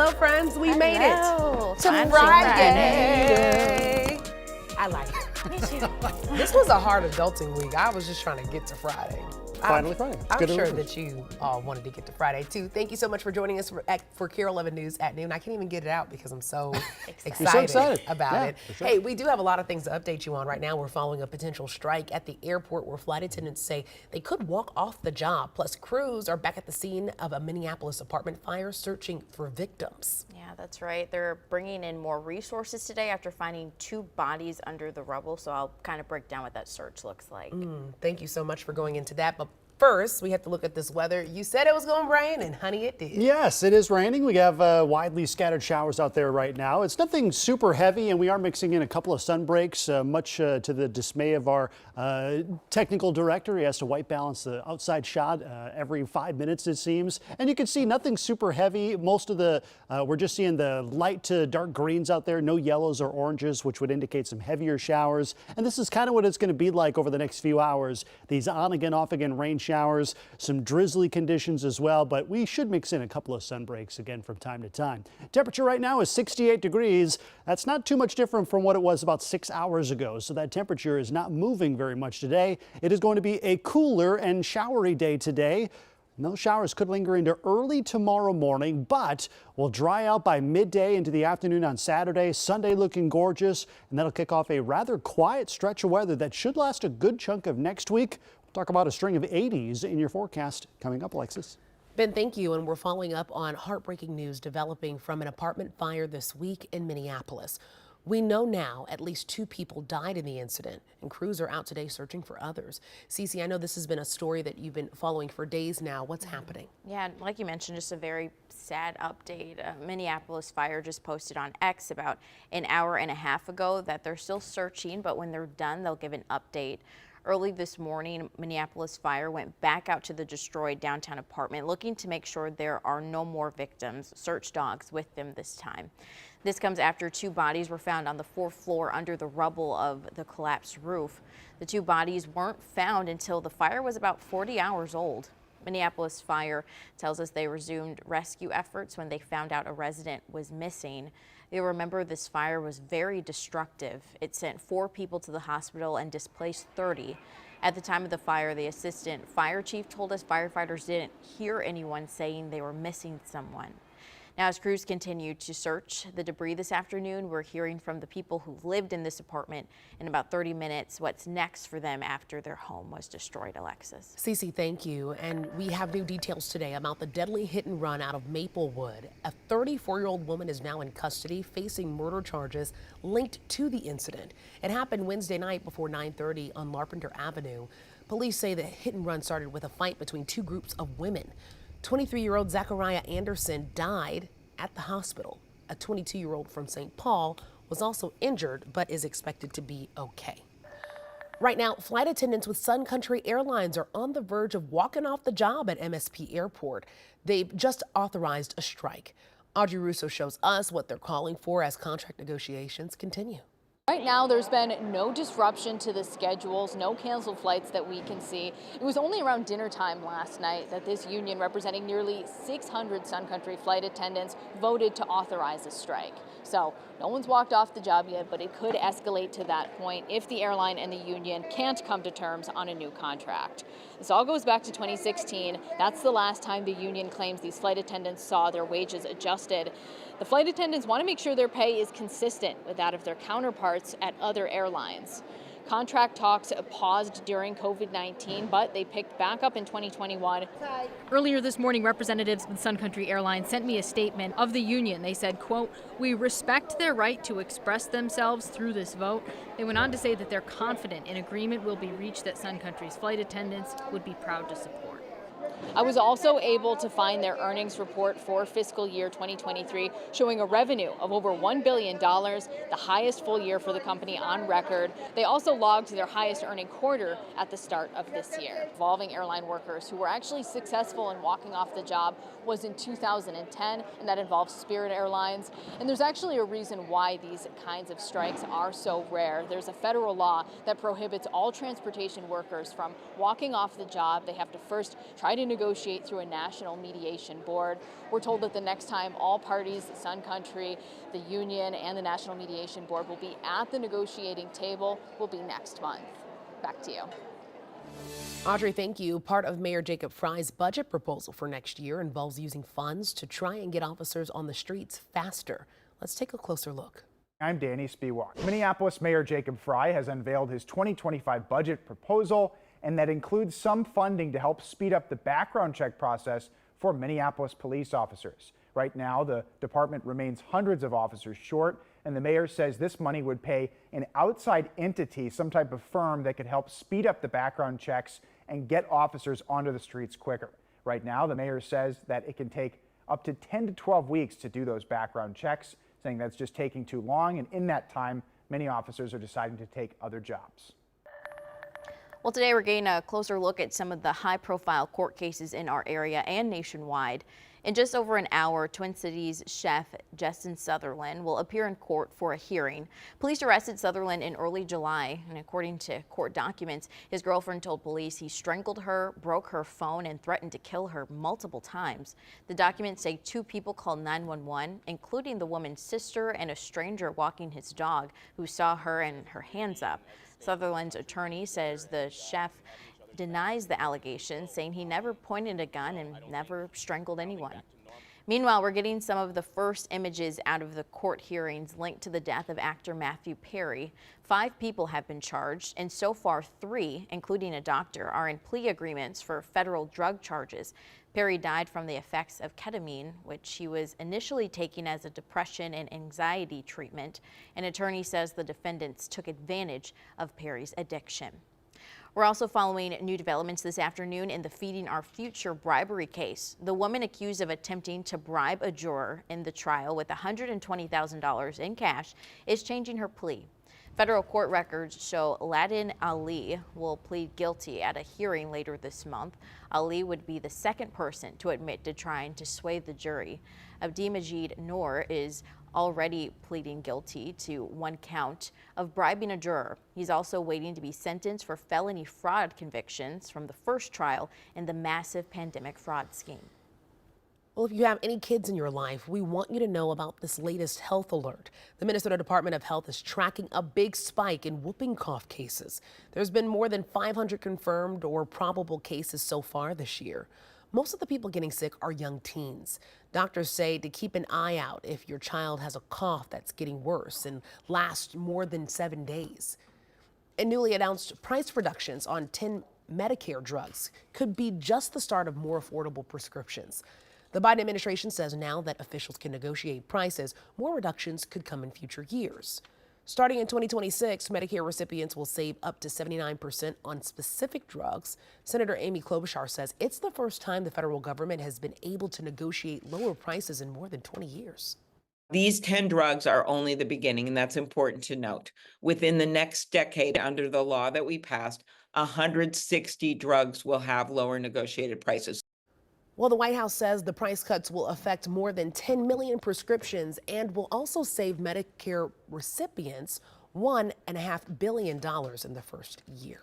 Hello, friends. We made it to Finally Friday. I like it. Me too. This was a hard adulting week. I was just trying to get to Friday. Finally Friday. It's I'm good sure news. that you all wanted to get to Friday too. Thank you so much for joining us for KARE 11 News at noon. I can't even get it out because I'm so excited about it. For sure. Hey, we do have a lot of things to update you on right now. We're following a potential strike at the airport where flight attendants say they could walk off the job. Plus, crews are back at the scene of a Minneapolis apartment fire searching for victims. Yeah, that's right. They're bringing in more resources today after finding 2 bodies under the rubble. So I'll kind of break down what that search looks like. Thank you so much for going into that. But first, we have to look at this weather. You said it was going to rain, and honey, it did. Yes, it is raining. We have widely scattered showers out there right now. It's nothing super heavy, and we are mixing in a couple of sun breaks, much to the dismay of our technical director. He has to white balance the outside shot every 5 minutes, it seems. And you can see nothing super heavy. Most of the, we're just seeing the light to dark greens out there, no yellows or oranges, which would indicate some heavier showers. And this is kind of what it's going to be like over the next few hours. These on again, off again rain showers, some drizzly conditions as well, but we should mix in a couple of sun breaks again from time to time. Temperature right now is 68 degrees. That's not too much different from what it was about 6 hours ago, so that temperature is not moving very much today. It is going to be a cooler and showery day today. And those showers could linger into early tomorrow morning, but will dry out by midday into the afternoon on Saturday. Sunday looking gorgeous, and that'll kick off a rather quiet stretch of weather that should last a good chunk of next week. Talk about a string of 80s in your forecast coming up, Alexis. Ben, thank you. And we're following up on heartbreaking news developing from an apartment fire this week in Minneapolis. We know now at least 2 people died in the incident, and crews are out today searching for others. Cece, I know this has been a story that you've been following for days now. What's happening? Yeah, like you mentioned, just a very sad update. Minneapolis Fire just posted on X about an hour and a half ago that they're still searching, but when they're done, they'll give an update. Early this morning, Minneapolis Fire went back out to the destroyed downtown apartment looking to make sure there are no more victims, search dogs with them this time. This comes after 2 bodies were found on the 4th floor under the rubble of the collapsed roof. The 2 bodies weren't found until the fire was about 40 hours old. Minneapolis Fire tells us they resumed rescue efforts when they found out a resident was missing. You'll remember this fire was very destructive. It sent 4 people to the hospital and displaced 30. At the time of the fire, the assistant fire chief told us firefighters didn't hear anyone saying they were missing someone. Now, as crews continue to search the debris this afternoon, we're hearing from the people who lived in this apartment in about 30 minutes what's next for them after their home was destroyed, Alexis. Cece, thank you. And we have new details today about the deadly hit and run out of Maplewood. A 34-year-old woman is now in custody facing murder charges linked to the incident. It happened Wednesday night before 9:30 on Larpenteur Avenue. Police say the hit and run started with a fight between 2 groups of women. 23-year-old Zachariah Anderson died at the hospital. A 22-year-old from St. Paul was also injured but is expected to be okay. Right now, flight attendants with Sun Country Airlines are on the verge of walking off the job at MSP Airport. They've just authorized a strike. Audrey Russo shows us what they're calling for as contract negotiations continue. Right now, there's been no disruption to the schedules, no canceled flights that we can see. It was only around dinner time last night that this union, representing nearly 600 Sun Country flight attendants, voted to authorize a strike. So no one's walked off the job yet, but it could escalate to that point if the airline and the union can't come to terms on a new contract. This all goes back to 2016. That's the last time the union claims these flight attendants saw their wages adjusted. The flight attendants want to make sure their pay is consistent with that of their counterparts at other airlines. Contract talks paused during COVID-19, but they picked back up in 2021. Earlier this morning, representatives with Sun Country Airlines sent me a statement of the union. They said, quote, "We respect their right to express themselves through this vote." They went on to say that they're confident an agreement will be reached that Sun Country's flight attendants would be proud to support. I was also able to find their earnings report for fiscal year 2023, showing a revenue of over $1 billion, the highest full year for the company on record. They also logged their highest earning quarter at the start of this year. Involving airline workers who were actually successful in walking off the job was in 2010, and that involves Spirit Airlines. And there's actually a reason why these kinds of strikes are so rare. There's a federal law that prohibits all transportation workers from walking off the job. They have to first try to negotiate through a national mediation board. We're told that the next time all parties, Sun Country, the union, and the National Mediation Board will be at the negotiating table will be next month. Back to you. Audrey, thank you. Part of Mayor Jacob Frey's budget proposal for next year involves using funds to try and get officers on the streets faster. Let's take a closer look. I'm Danny Spiewak. Minneapolis Mayor Jacob Frey has unveiled his 2025 budget proposal, and that includes some funding to help speed up the background check process for Minneapolis police officers. Right now, the department remains hundreds of officers short, and the mayor says this money would pay an outside entity, some type of firm that could help speed up the background checks and get officers onto the streets quicker. Right now, the mayor says that it can take up to 10 to 12 weeks to do those background checks, saying that's just taking too long, and in that time, many officers are deciding to take other jobs. Well, today we're getting a closer look at some of the high-profile court cases in our area and nationwide. In just over an hour, Twin Cities chef Justin Sutherland will appear in court for a hearing. Police arrested Sutherland in early July, and according to court documents, his girlfriend told police he strangled her, broke her phone, and threatened to kill her multiple times. The documents say 2 people called 911, including the woman's sister and a stranger walking his dog who saw her and her hands up. Sutherland's attorney says the chef denies the allegations, saying he never pointed a gun and never strangled anyone. Meanwhile, we're getting some of the first images out of the court hearings linked to the death of actor Matthew Perry. 5 people have been charged, and so far 3, including a doctor, are in plea agreements for federal drug charges. Perry died from the effects of ketamine, which he was initially taking as a depression and anxiety treatment. An attorney says the defendants took advantage of Perry's addiction. We're also following new developments this afternoon in the Feeding Our Future bribery case. The woman accused of attempting to bribe a juror in the trial with $120,000 in cash is changing her plea. Federal court records show Ladin Ali will plead guilty at a hearing later this month. Ali would be the second person to admit to trying to sway the jury. Abdimajid Noor is already pleading guilty to 1 count of bribing a juror. He's also waiting to be sentenced for felony fraud convictions from the first trial in the massive pandemic fraud scheme. Well, if you have any kids in your life, we want you to know about this latest health alert. The Minnesota Department of Health is tracking a big spike in whooping cough cases. There's been more than 500 confirmed or probable cases so far this year. Most of the people getting sick are young teens. Doctors say to keep an eye out if your child has a cough that's getting worse and lasts more than 7 days. And newly announced price reductions on 10 Medicare drugs could be just the start of more affordable prescriptions. The Biden administration says now that officials can negotiate prices, more reductions could come in future years. Starting in 2026, Medicare recipients will save up to 79% on specific drugs. Senator Amy Klobuchar says it's the first time the federal government has been able to negotiate lower prices in more than 20 years. These 10 drugs are only the beginning, and that's important to note. Within the next decade, under the law that we passed, 160 drugs will have lower negotiated prices. Well, the White House says the price cuts will affect more than 10 million prescriptions and will also save Medicare recipients $1.5 billion in the first year.